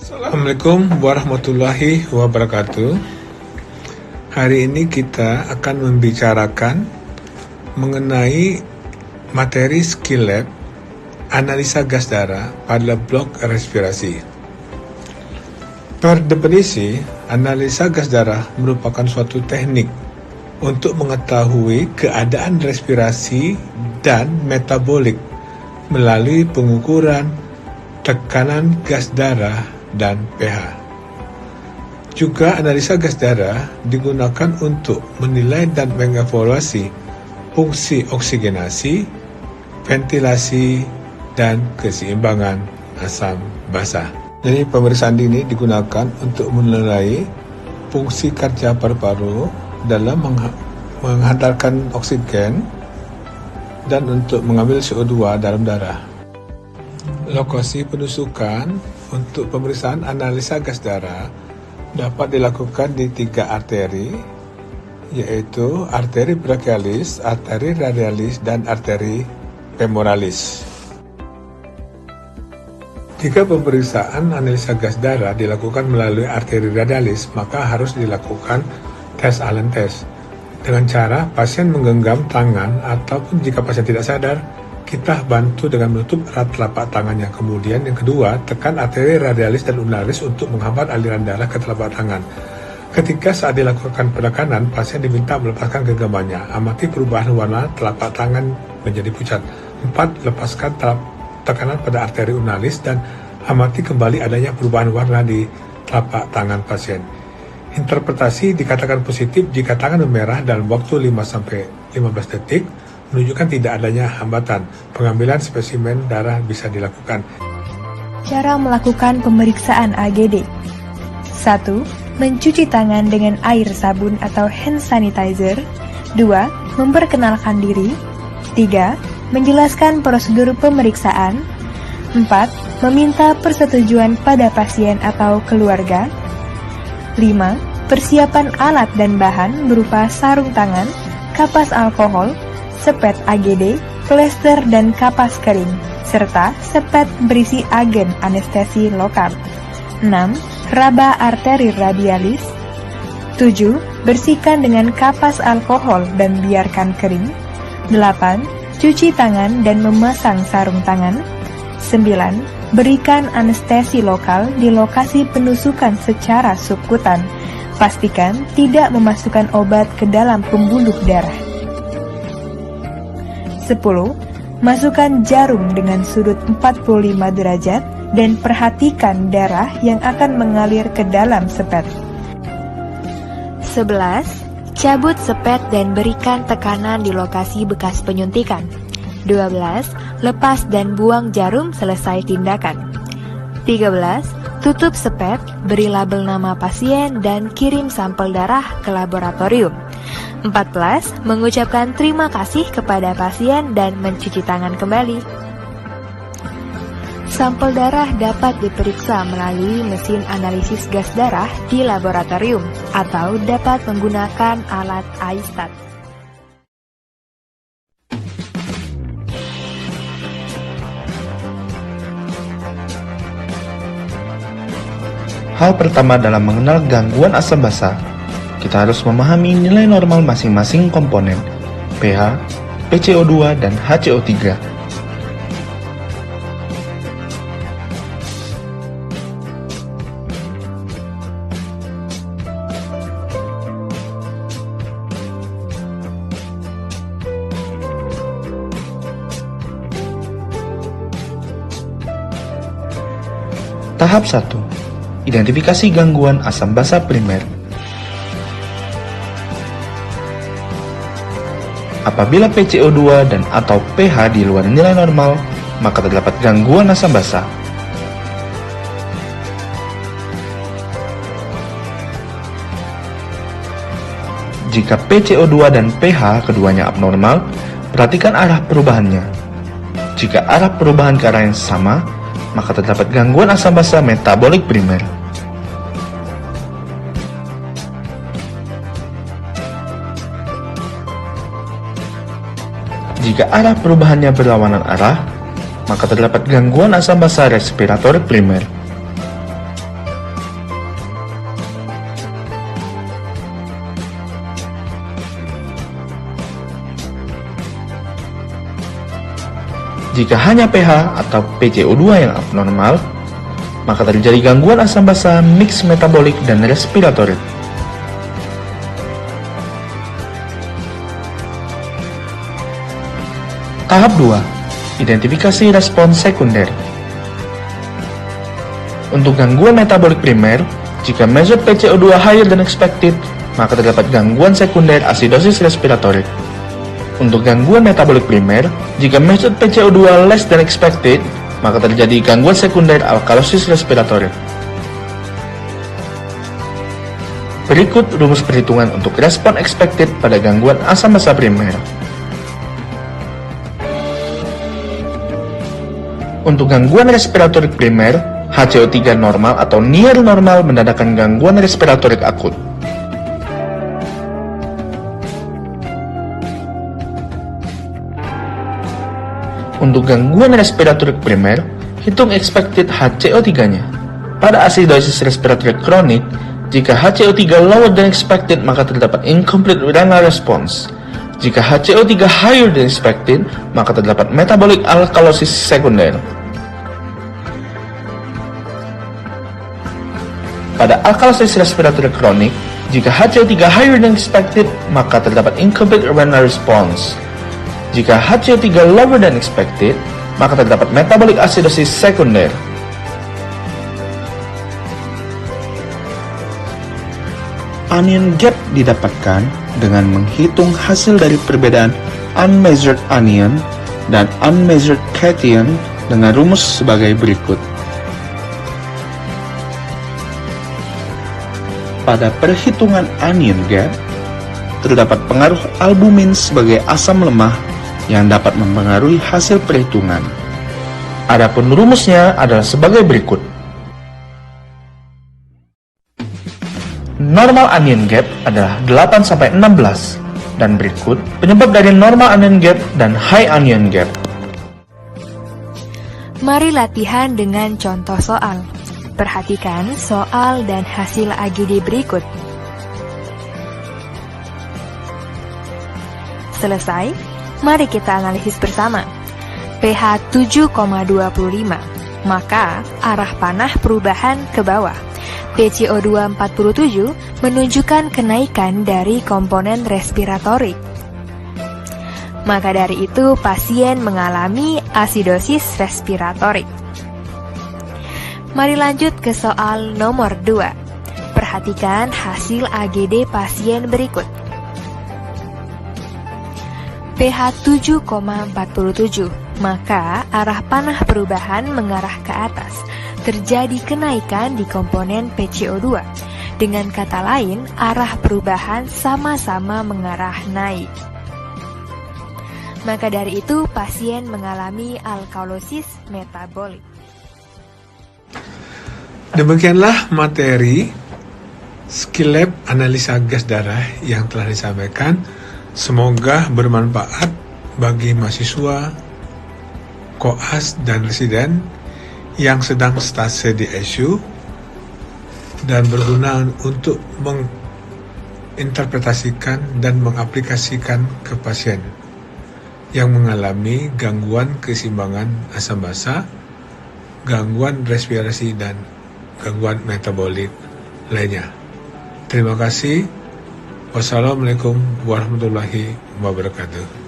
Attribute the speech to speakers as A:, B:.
A: Assalamualaikum warahmatullahi wabarakatuh. Hari ini kita akan membicarakan mengenai materi skill lab analisa gas darah pada blok respirasi. Per definisi, analisa gas darah merupakan suatu teknik untuk mengetahui keadaan respirasi dan metabolik melalui pengukuran tekanan gas darah dan pH. Juga analisa gas darah digunakan untuk menilai dan mengevaluasi fungsi oksigenasi, ventilasi, dan keseimbangan asam basa. Jadi pemeriksaan ini digunakan untuk menilai fungsi kerja paru-paru dalam menghantarkan oksigen dan untuk mengambil CO2 dalam darah. Lokasi penusukan untuk pemeriksaan analisa gas darah dapat dilakukan di 3 arteri, yaitu arteri brachialis, arteri radialis, dan arteri femoralis. Jika pemeriksaan analisa gas darah dilakukan melalui arteri radialis, maka harus dilakukan tes Allen test dengan cara pasien menggenggam tangan, ataupun jika pasien tidak sadar, kita bantu dengan menutup erat telapak tangannya. Kemudian yang kedua, tekan arteri radialis dan ulnaris untuk menghambat aliran darah ke telapak tangan. Ketika saat dilakukan penekanan, pasien diminta melepaskan genggamannya. Amati perubahan warna telapak tangan menjadi pucat. 4. Lepaskan tekanan pada arteri ulnaris dan amati kembali adanya perubahan warna di telapak tangan pasien. Interpretasi dikatakan positif jika tangan memerah dalam waktu 5-15 detik, menunjukkan tidak adanya hambatan. Pengambilan spesimen darah bisa dilakukan.
B: Cara melakukan pemeriksaan AGD. 1. Mencuci tangan dengan air sabun atau hand sanitizer. 2. Memperkenalkan diri. 3. Menjelaskan prosedur pemeriksaan. 4. Meminta persetujuan pada pasien atau keluarga. 5. Persiapan alat dan bahan berupa sarung tangan, kapas alkohol, sepet AGD, plester dan kapas kering, serta sepet berisi agen anestesi lokal. 6. Raba arteri radialis. 7. Bersihkan dengan kapas alkohol dan biarkan kering. 8. Cuci tangan dan memasang sarung tangan. 9. Berikan anestesi lokal di lokasi penusukan secara subkutan. Pastikan tidak memasukkan obat ke dalam pembuluh darah. 10. Masukkan jarum dengan sudut 45 derajat dan perhatikan darah yang akan mengalir ke dalam sepet. 11. Cabut sepet dan berikan tekanan di lokasi bekas penyuntikan. 12. Lepas dan buang jarum selesai tindakan. 13. Tutup sepet, beri label nama pasien dan kirim sampel darah ke laboratorium. 14. Mengucapkan terima kasih kepada pasien dan mencuci tangan kembali. Sampel darah dapat diperiksa melalui mesin analisis gas darah di laboratorium atau dapat menggunakan alat iStat.
C: Hal pertama dalam mengenal gangguan asam basa, kita harus memahami nilai normal masing-masing komponen, pH, PCO2, dan HCO3. Tahap 1. Identifikasi gangguan asam basa primer. Apabila PCO2 dan atau pH di luar nilai normal, maka terdapat gangguan asam basa. Jika PCO2 dan pH keduanya abnormal, perhatikan arah perubahannya. Jika arah perubahan ke arah yang sama, maka terdapat gangguan asam basa metabolik primer. Jika arah perubahannya berlawanan arah, maka terdapat gangguan asam basa respirator primer. Jika hanya pH atau PCO2 yang abnormal, maka terjadi gangguan asam basa, mix metabolik, dan respiratorik. Tahap 2. Identifikasi respons sekunder. Untuk gangguan metabolik primer, jika measured PCO2 higher than expected, maka terdapat gangguan sekunder asidosis respiratorik. Untuk gangguan metabolik primer, jika measured PCO2 less than expected, maka terjadi gangguan sekunder alkalosis respiratorik. Berikut rumus perhitungan untuk respon expected pada gangguan asam basa primer. Untuk gangguan respiratorik primer, HCO3 normal atau near normal menandakan gangguan respiratorik akut. Untuk gangguan respiratorik primer, hitung expected HCO3-nya. Pada acidosis respiratorik kronik, jika HCO3 lower than expected, maka terdapat incomplete renal response. Jika HCO3 higher than expected, maka terdapat metabolic alkalosis sekunder. Pada alkalosis respiratorik kronik, jika HCO3 higher than expected, maka terdapat incomplete renal response. Jika HCO3 lower than expected, maka terdapat metabolic acidosis sekunder.
D: Anion gap didapatkan dengan menghitung hasil dari perbedaan unmeasured anion dan unmeasured cation dengan rumus sebagai berikut. Pada perhitungan anion gap, terdapat pengaruh albumin sebagai asam lemah yang dapat mempengaruhi hasil perhitungan.
C: Adapun rumusnya adalah sebagai berikut. Normal anion gap adalah 8-16 dan berikut penyebab dari normal anion gap dan high anion gap.
B: Mari latihan dengan contoh soal. Perhatikan soal dan hasil AGD berikut. Selesai, mari kita analisis bersama. pH 7,25, maka arah panah perubahan ke bawah. PCO2 47 menunjukkan kenaikan dari komponen respiratorik. Maka dari itu pasien mengalami asidosis respiratorik. Mari lanjut ke soal nomor 2. Perhatikan hasil AGD pasien berikut. pH 7,47, maka arah panah perubahan mengarah ke atas. Terjadi kenaikan di komponen PCO2. Dengan kata lain, arah perubahan sama-sama mengarah naik. Maka dari itu, pasien mengalami alkalosis metabolik.
A: Demikianlah materi skill lab analisa gas darah yang telah disampaikan. Semoga bermanfaat bagi mahasiswa, koas, dan residen yang sedang stase di ICU dan berguna untuk menginterpretasikan dan mengaplikasikan ke pasien yang mengalami gangguan keseimbangan asam basa, gangguan respirasi, dan gangguan metabolik lainnya. Terima kasih. Wassalamualaikum warahmatullahi wabarakatuh.